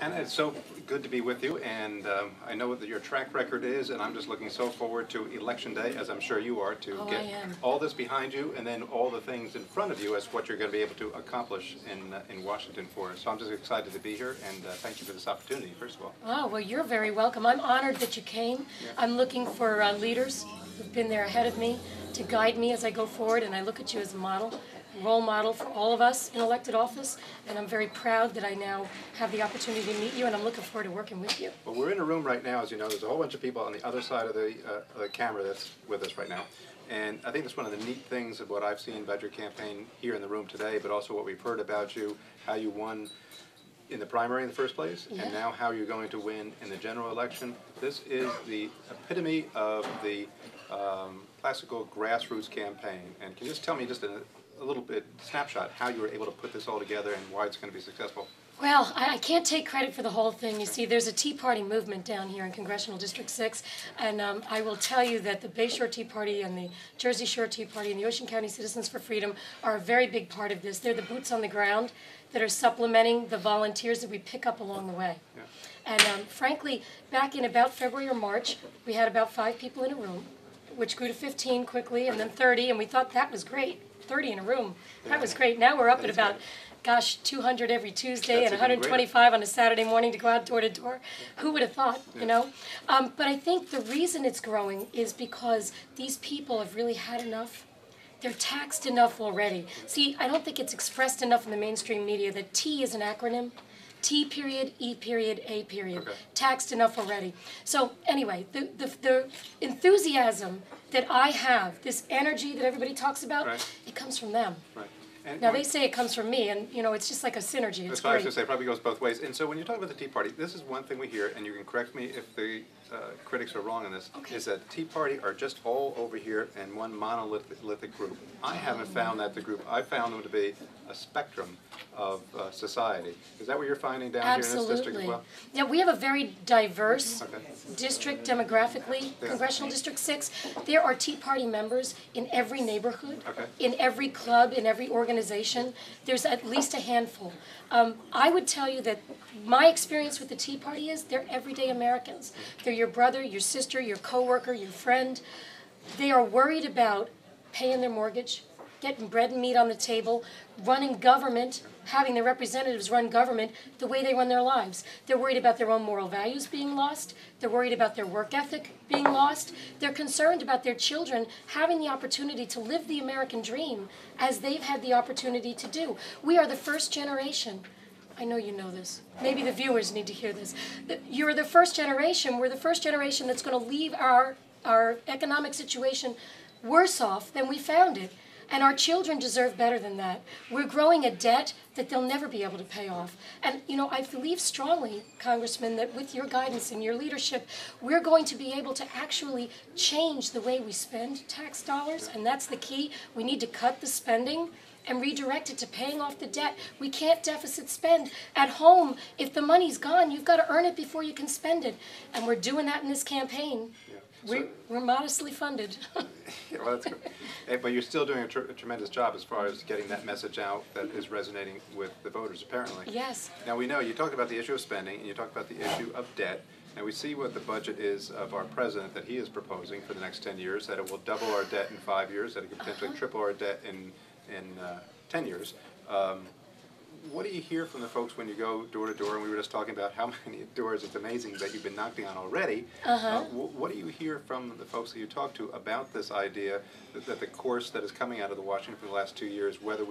Anna, it's so good to be with you, and I know what your track record is, and I'm just looking so forward to Election Day, as I'm sure you are, to get all this behind you, and then all the things in front of you as what you're going to be able to accomplish in Washington for us. So I'm just excited to be here, and thank you for this opportunity, first of all. Oh, well, you're very welcome. I'm honored that you came. Yeah. I'm looking for leaders who've been there ahead of me to guide me as I go forward, and I look at you as a model. Role model for all of us in elected office, and I'm very proud that I now have the opportunity to meet you, and I'm looking forward to working with you. Well, we're in a room right now, as you know. There's a whole bunch of people on the other side of the camera that's with us right now, and I think that's one of the neat things of what I've seen about your campaign here in the room today, but also what we've heard about you, how you won in the primary in the first place, and now how you're going to win in the general election. This is the epitome of the classical grassroots campaign, and can you just tell me just a little bit snapshot how you were able to put this all together and why it's going to be successful? Well, I can't take credit for the whole thing. You see, there's a Tea Party movement down here in Congressional District 6, and I will tell you that the Bayshore Tea Party and the Jersey Shore Tea Party and the Ocean County Citizens for Freedom are a very big part of this. They're the boots on the ground that are supplementing the volunteers that we pick up along the way. Yeah. And frankly, back in about February or March, we had about 5 people in a room, which grew to 15 quickly, and then 30, and we thought that was great. 30 in a room. That was great. Now we're up at about, gosh, 200 every Tuesday and 125 on a Saturday morning to go out door to door. Who would have thought, you know? But I think the reason it's growing is because these people have really had enough. They're taxed enough already. See, I don't think it's expressed enough in the mainstream media that T is an acronym. T period, E period, A period. Okay. Taxed enough already. So anyway, the enthusiasm that I have, this energy that everybody talks about, it comes from them. Right. And now they say it comes from me, and you know, it's just like a synergy. It's great. I was going to say, it probably goes both ways. And so when you talk about the Tea Party, this is one thing we hear, and you can correct me if the critics are wrong on this, is that Tea Party are just all over here in one monolithic group. I haven't found that the group. I found them to be a spectrum of society. Is that what you're finding down here in this district as well? Yeah, we have a very diverse district demographically, Congressional District 6. There are Tea Party members in every neighborhood, in every club, in every organization. There's at least a handful. I would tell you that my experience with the Tea Party is they're everyday Americans. They're your brother, your sister, your coworker, your friend. They are worried about paying their mortgage, getting bread and meat on the table, running government, having their representatives run government the way they run their lives. They're worried about their own moral values being lost. They're worried about their work ethic being lost. They're concerned about their children having the opportunity to live the American dream as they've had the opportunity to do. We are the first generation. I know you know this. Maybe the viewers need to hear this. You're the first generation. We're the first generation that's going to leave our economic situation worse off than we found it. And our children deserve better than that. We're growing a debt that they'll never be able to pay off. And, you know, I believe strongly, Congressman, that with your guidance and your leadership, we're going to be able to actually change the way we spend tax dollars, and that's the key. We need to cut the spending and redirect it to paying off the debt. We can't deficit spend. At home, if the money's gone, you've got to earn it before you can spend it. And we're doing that in this campaign. We're modestly funded. Yeah, well, that's good. But you're still doing a tremendous job as far as getting that message out that is resonating with the voters, apparently. Yes. Now, we know you talked about the issue of spending, and you talked about the issue of debt. And we see what the budget is of our president that he is proposing for the next 10 years, that it will double our debt in 5 years, that it could potentially triple our debt in 10 years. What do you hear from the folks when you go door to door? And we were just talking about how many doors, it's amazing that you've been knocking on already. What do you hear from the folks that you talk to about this idea that the course that is coming out of the Washington for the last 2 years, whether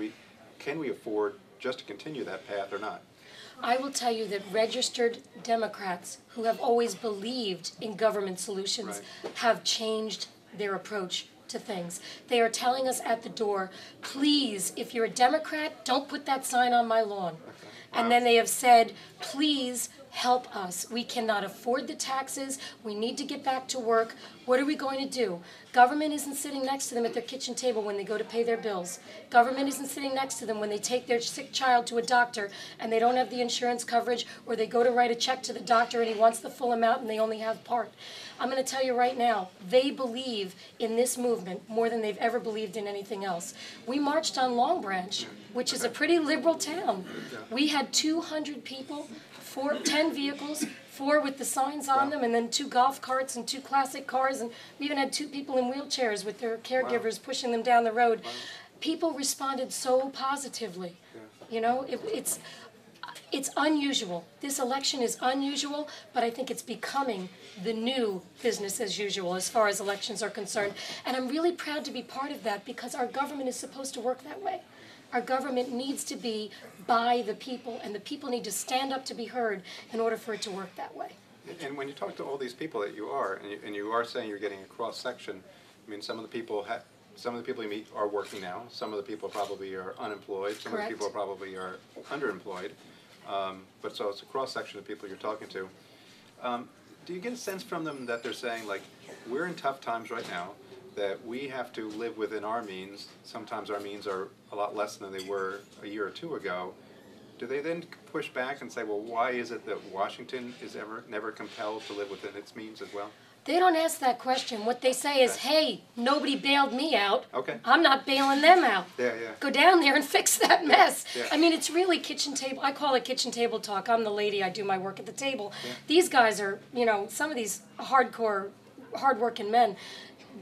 can we afford just to continue that path or not? I will tell you that registered Democrats who have always believed in government solutions have changed their approach to things. They are telling us at the door, please, if you're a Democrat, don't put that sign on my lawn. And then they have said, please help us. We cannot afford the taxes. We need to get back to work. What are we going to do? Government isn't sitting next to them at their kitchen table when they go to pay their bills. Government isn't sitting next to them when they take their sick child to a doctor and they don't have the insurance coverage, or they go to write a check to the doctor and he wants the full amount and they only have part. I'm going to tell you right now, they believe in this movement more than they've ever believed in anything else. We marched on Long Branch which is a pretty liberal town. We had 200 people, 10 vehicles, 4 with the signs on them, and then 2 golf carts and 2 classic cars, and we even had 2 people in wheelchairs with their caregivers pushing them down the road. People responded so positively. You know, it's unusual. This election is unusual, but I think it's becoming the new business as usual as far as elections are concerned. And I'm really proud to be part of that because our government is supposed to work that way. Our government needs to be by the people, and the people need to stand up to be heard in order for it to work that way. And when you talk to all these people that you are, and you are saying you're getting a cross-section, I mean, some of the people you meet are working now. Some of the people probably are unemployed. Some Correct. of the people probably are underemployed. But so it's a cross-section of people you're talking to. Do you get a sense from them that they're saying, like, we're in tough times right now, that we have to live within our means? Sometimes our means are a lot less than they were a year or 2 ago. Do they then push back and say, well, why is it that Washington is never compelled to live within its means as well? They don't ask that question. What they say is, hey, nobody bailed me out. Okay. I'm not bailing them out. Yeah. Go down there and fix that mess. Yeah. I mean, it's really kitchen table. I call it kitchen table talk. I'm the lady. I do my work at the table. Yeah. These guys are, you know, some of these hardcore, hardworking men.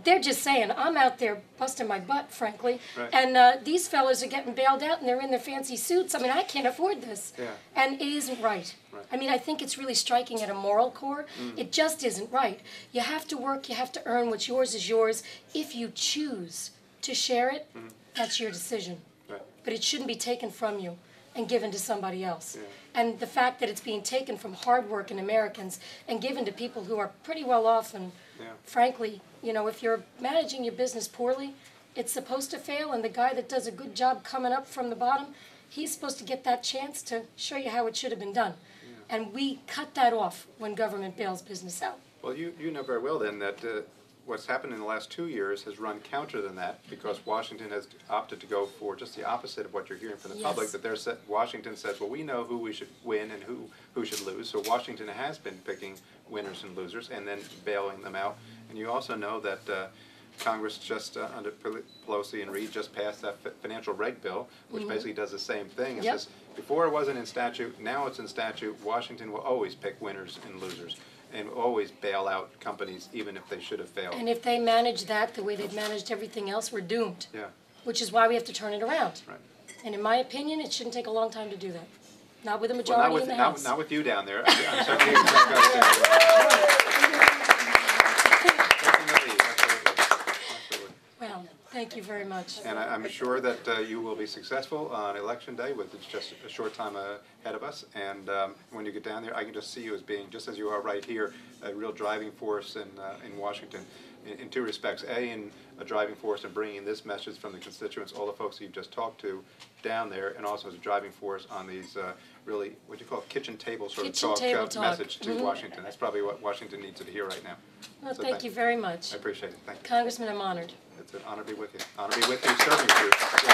They're just saying, I'm out there busting my butt, frankly, Right. and these fellas are getting bailed out and they're in their fancy suits. I mean, I can't afford this. Yeah. And it isn't right. I mean, I think it's really striking at a moral core. It just isn't right. You have to work, you have to earn. What's yours is yours. If you choose to share it, that's your decision. Right. But it shouldn't be taken from you and given to somebody else. Yeah. And the fact that it's being taken from hardworking Americans and given to people who are pretty well off and frankly, you know, if you're managing your business poorly, it's supposed to fail, and the guy that does a good job coming up from the bottom, he's supposed to get that chance to show you how it should have been done. And we cut that off when government bails business out. Well, you know very well then that what's happened in the last 2 years has run counter than that, because Washington has opted to go for just the opposite of what you're hearing from the public. That Washington says, well, we know who we should win and who should lose. So Washington has been picking winners and losers and then bailing them out. And you also know that Congress just under Pelosi and Reid just passed that financial reg bill, which basically does the same thing. It says, before it wasn't in statute, now it's in statute. Washington will always pick winners and losers, and always bail out companies even if they should have failed. And if they manage that the way they've managed everything else, we're doomed. Yeah. Which is why we have to turn it around. Right. And in my opinion, it shouldn't take a long time to do that. Not with a majority in the House. Not with you down there. I'm certainly Absolutely. Well, thank you very much. And I'm sure that you will be successful on Election Day, with just a short time ahead of us. And when you get down there, I can just see you as being, just as you are right here, a real driving force in Washington in 2 respects. A, in a driving force in bringing this message from the constituents, all the folks that you've just talked to down there, and also as a driving force on these really, what do you call it, kitchen table sort Kitchen of table talk message to Washington. That's probably what Washington needs to hear right now. Well, So thank you very much. I appreciate it. Thank you. Congressman, I'm honored. It's an honor to be with you. Honor to be with you, serving with you.